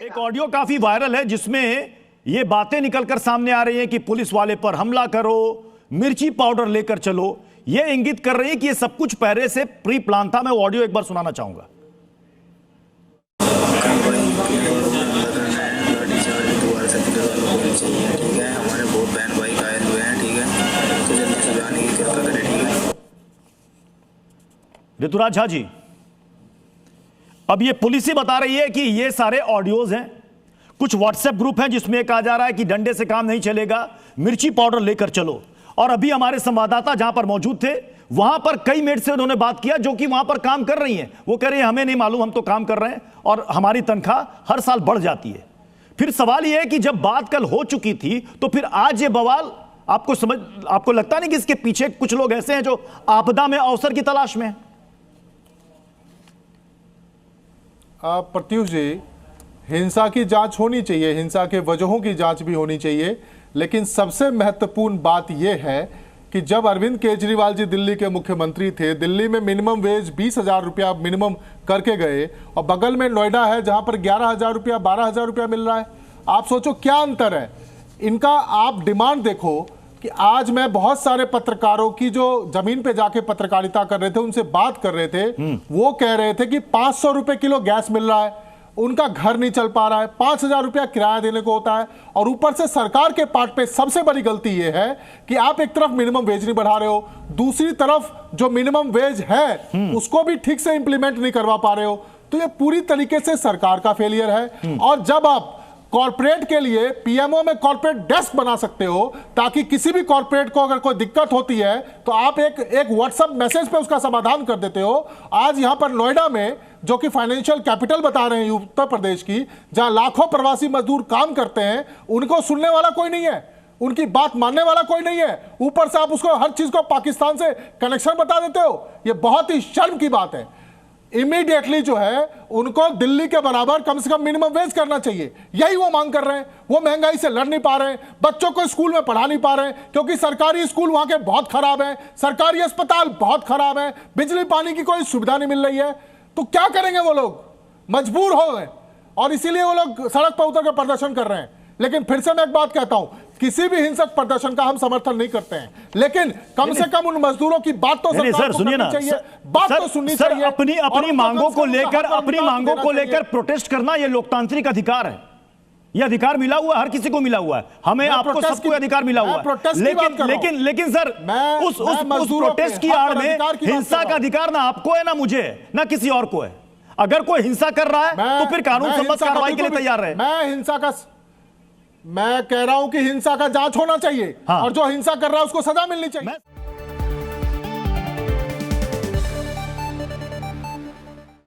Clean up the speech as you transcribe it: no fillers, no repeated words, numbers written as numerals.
एक ऑडियो काफी वायरल है जिसमें ये बातें निकलकर सामने आ रही हैं कि पुलिस वाले पर हमला करो, मिर्ची पाउडर लेकर चलो। ये इंगित कर रही है कि ये सब कुछ पहले से प्री प्लान था। मैं ऑडियो एक बार सुनाना चाहूंगा। हमारे बहुत बहन भाई घायल हुए हैं, ठीक है, तो जल्दी से जाने की कृपा करें, ठीक है। ऋतुराज झा जी, अब ये पुलिस ही बता रही है कि ये सारे ऑडियोज हैं, कुछ व्हाट्सएप ग्रुप हैं जिसमें कहा जा रहा है कि डंडे से काम नहीं चलेगा, मिर्ची पाउडर लेकर चलो। और अभी हमारे संवाददाता जहां पर मौजूद थे वहां पर कई मिनट से उन्होंने बात किया जो कि वहां पर काम कर रही हैं। वो कह रही है हमें नहीं मालूम, हम तो काम कर रहे हैं और हमारी तनख्वाह हर साल बढ़ जाती है। फिर सवाल यह है कि जब बात कल हो चुकी थी तो फिर आज ये बवाल आपको लगता नहीं कि इसके पीछे कुछ लोग ऐसे हैं जो आपदा में अवसर की तलाश में हैं? प्रत्युष जी, हिंसा की जांच होनी चाहिए, हिंसा के वजहों की जांच भी होनी चाहिए, लेकिन सबसे महत्वपूर्ण बात यह है कि जब अरविंद केजरीवाल जी दिल्ली के मुख्यमंत्री थे, दिल्ली में मिनिमम वेज 20,000 रुपया मिनिमम करके गए और बगल में नोएडा है जहां पर 11,000 रुपया 12,000 रुपया मिल रहा है। आप सोचो क्या अंतर है इनका। आप डिमांड देखो कि आज मैं बहुत सारे पत्रकारों की जो जमीन पे जाके पत्रकारिता कर रहे थे उनसे बात कर रहे थे, वो कह रहे थे कि 500 रुपए किलो गैस मिल रहा है, उनका घर नहीं चल पा रहा है, 5,000 रुपया किराया देने को होता है। और ऊपर से सरकार के पार्ट पे सबसे बड़ी गलती यह है कि आप एक तरफ मिनिमम वेज नहीं बढ़ा रहे हो, दूसरी तरफ जो मिनिमम वेज है उसको भी ठीक से इंप्लीमेंट नहीं करवा पा रहे हो। तो ये पूरी तरीके से सरकार का फेलियर है। और जब आप कॉर्पोरेट के लिए पीएमओ में कॉर्पोरेट डेस्क बना सकते हो ताकि किसी भी कॉर्पोरेट को अगर कोई दिक्कत होती है तो आप एक व्हाट्सएप मैसेज पे उसका समाधान कर देते हो। आज यहां पर नोएडा में जो कि फाइनेंशियल कैपिटल बता रहे हैं उत्तर प्रदेश की, जहां लाखों प्रवासी मजदूर काम करते हैं, उनको सुनने वाला कोई नहीं है, उनकी बात मानने वाला कोई नहीं है। ऊपर से आप उसको हर चीज को पाकिस्तान से कनेक्शन बता देते हो। यह बहुत ही शर्म की बात है। इमीडिएटली जो है उनको दिल्ली के बराबर कम से कम मिनिमम वेज करना चाहिए, यही वो मांग कर रहे हैं। वो महंगाई से लड़ नहीं पा रहे हैं, बच्चों को स्कूल में पढ़ा नहीं पा रहे हैं क्योंकि सरकारी स्कूल वहां के बहुत खराब है, सरकारी अस्पताल बहुत खराब है, बिजली पानी की कोई सुविधा नहीं मिल रही है। तो क्या करेंगे वो लोग, मजबूर हो गए और इसीलिए वो लोग सड़क पर उतर कर प्रदर्शन कर रहे हैं। लेकिन फिर से मैं एक बात कहता हूं, किसी भी हिंसक प्रदर्शन का हम समर्थन नहीं करते हैं, लेकिन कम से कम उन मजदूरों की बात तो सर सुनिए ना, बात तो सुननी चाहिए। अपनी मांगों को लेकर प्रोटेस्ट करना यह लोकतांत्रिक अधिकार है, यह अधिकार मिला हुआ है, हर किसी को मिला हुआ है। हमें आपको सबको अधिकार मिला हुआ है। लेकिन सर उस प्रोटेस्ट की आड़ में हिंसा का अधिकार ना आपको है ना मुझे है ना किसी और को है। अगर कोई हिंसा कर रहा है तो फिर कानून सम्मत कार्रवाई के लिए तैयार रहे। मैं कह रहा हूं कि हिंसा का जांच होना चाहिए और जो हिंसा कर रहा है उसको सजा मिलनी चाहिए।